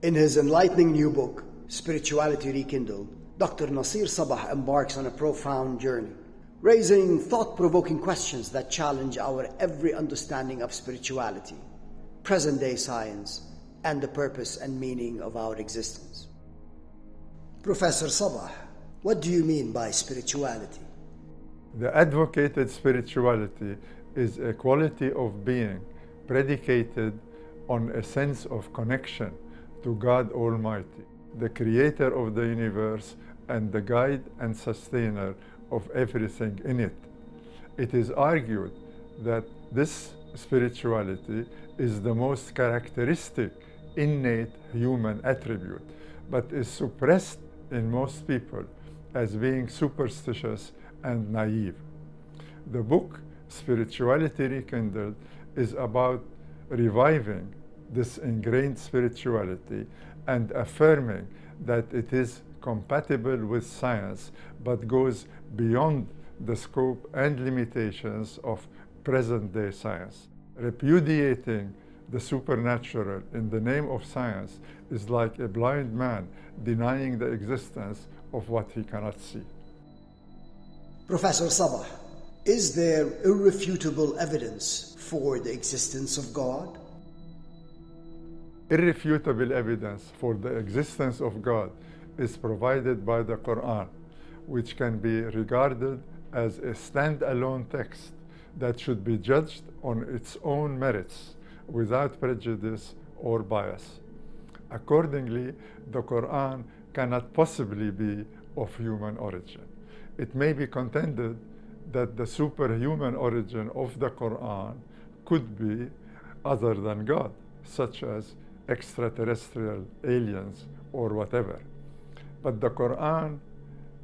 In his enlightening new book, Spirituality Rekindled, Dr. Nasir Sabah embarks on a profound journey, raising thought-provoking questions that challenge our every understanding of spirituality, present-day science, and the purpose and meaning of our existence. Professor Sabah, what do you mean by spirituality? The advocated spirituality is a quality of being predicated on a sense of connection to God Almighty, the creator of the universe and the guide and sustainer of everything in it. It is argued that this spirituality is the most characteristic innate human attribute, but is suppressed in most people as being superstitious and naive. The book Spirituality Rekindled is about reviving this ingrained spirituality and affirming that it is compatible with science but goes beyond the scope and limitations of present-day science. Repudiating the supernatural in the name of science is like a blind man denying the existence of what he cannot see. Professor Sabah, is there irrefutable evidence for the existence of God? Irrefutable evidence for the existence of God is provided by the Quran, which can be regarded as a stand-alone text that should be judged on its own merits without prejudice or bias. Accordingly, the Quran cannot possibly be of human origin. It may be contended that the superhuman origin of the Quran could be other than God, such as extraterrestrial aliens or whatever. But the Quran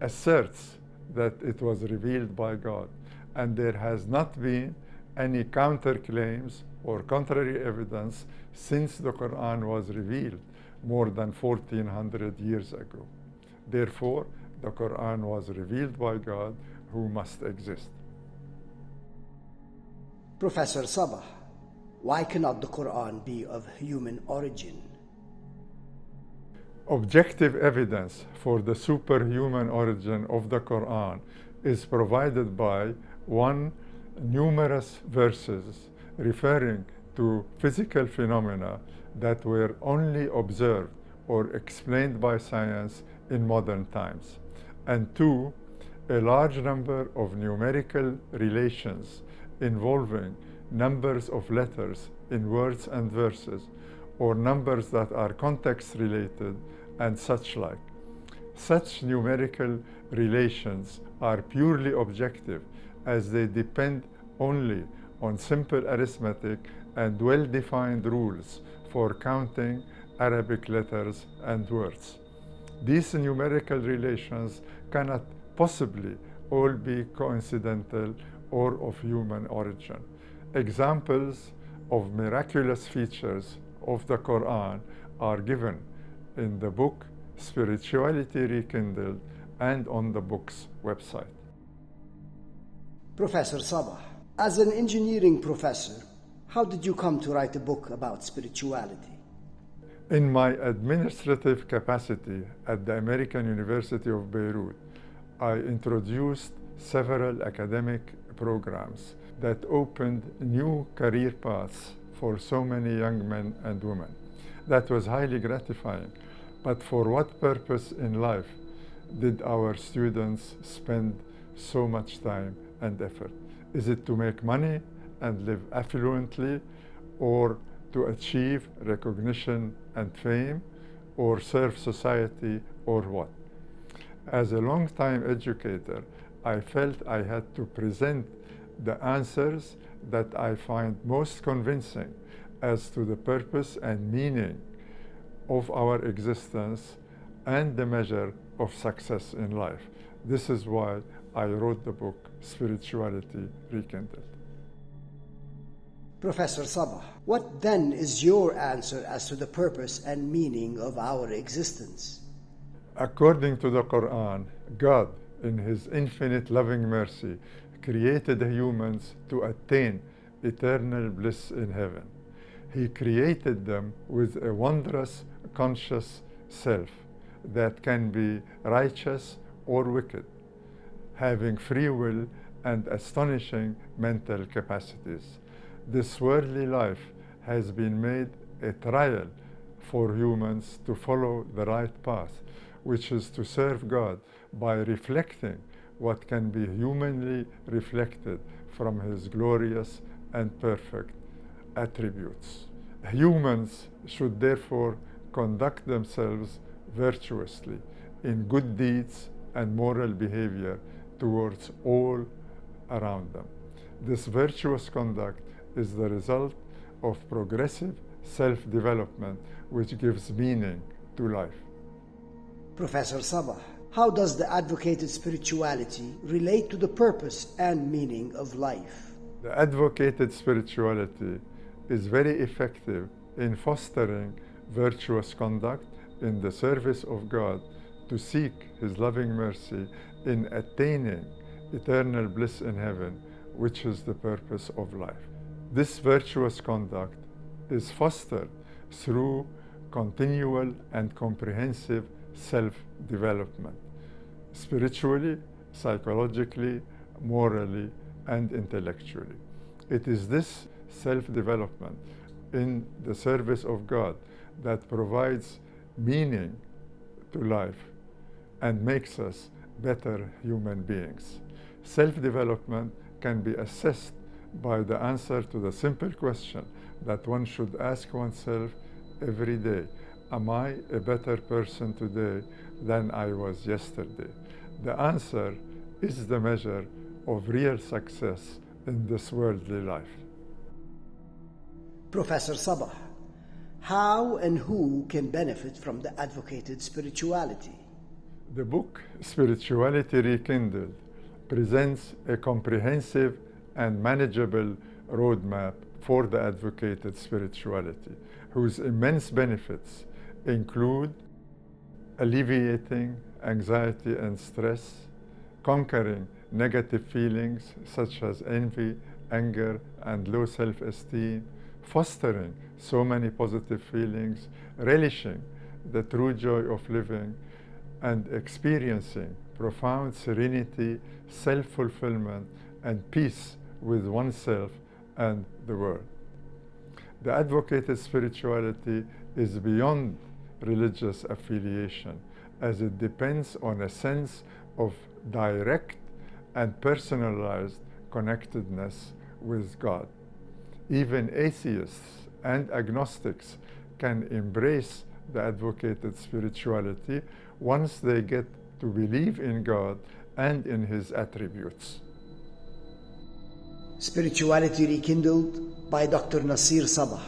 asserts that it was revealed by God, and there has not been any counterclaims or contrary evidence since the Quran was revealed more than 1400 years ago. Therefore, the Quran was revealed by God, who must exist. Professor Sabah, why cannot the Quran be of human origin? Objective evidence for the superhuman origin of the Quran is provided by, one, numerous verses referring to physical phenomena that were only observed or explained by science in modern times, and two, a large number of numerical relations involving numbers of letters in words and verses, or numbers that are context related and such like. Such numerical relations are purely objective, as they depend only on simple arithmetic and well-defined rules for counting Arabic letters and words. These numerical relations cannot possibly all be coincidental or of human origin. Examples of miraculous features of the Quran are given in the book Spirituality Rekindled and on the book's website. Professor Sabah, as an engineering professor, how did you come to write a book about spirituality? In my administrative capacity at the American University of Beirut, I introduced several academic programs that opened new career paths for so many young men and women. That was highly gratifying. But for what purpose in life did our students spend so much time and effort? Is it to make money and live affluently, or to achieve recognition and fame, or serve society, or what? As a long-time educator, I felt I had to present the answers that I find most convincing as to the purpose and meaning of our existence and the measure of success in life. This is why I wrote the book Spirituality Rekindled. Professor Sabah, what then is your answer as to the purpose and meaning of our existence? According to the Quran, God, in His infinite loving mercy, created humans to attain eternal bliss in heaven. He created them with a wondrous conscious self that can be righteous or wicked, having free will and astonishing mental capacities. This worldly life has been made a trial for humans to follow the right path, which is to serve God by reflecting what can be humanly reflected from His glorious and perfect attributes. Humans should therefore conduct themselves virtuously in good deeds and moral behavior towards all around them. This virtuous conduct is the result of progressive self-development, which gives meaning to life. Professor Sabah, how does the advocated spirituality relate to the purpose and meaning of life? The advocated spirituality is very effective in fostering virtuous conduct in the service of God to seek His loving mercy in attaining eternal bliss in heaven, which is the purpose of life. This virtuous conduct is fostered through continual and comprehensive self-development, spiritually, psychologically, morally, and intellectually. It is this self-development in the service of God that provides meaning to life and makes us better human beings. Self-development can be assessed by the answer to the simple question that one should ask oneself every day: am I a better person today than I was yesterday? The answer is the measure of real success in this worldly life. Professor Sabah, how and who can benefit from the advocated spirituality? The book Spirituality Rekindled presents a comprehensive and manageable roadmap for the advocated spirituality, whose immense benefits include alleviating anxiety and stress, conquering negative feelings such as envy, anger, and low self-esteem, fostering so many positive feelings, relishing the true joy of living, and experiencing profound serenity, self-fulfillment, and peace with oneself and the world. The advocated spirituality is beyond religious affiliation, as it depends on a sense of direct and personalized connectedness with God. Even atheists and agnostics can embrace the advocated spirituality once they get to believe in God and in His attributes. Spirituality Rekindled by Dr. Nasir Sabah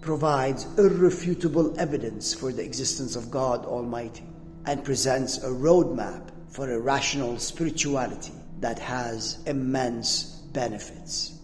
provides irrefutable evidence for the existence of God Almighty and presents a roadmap for a rational spirituality that has immense benefits.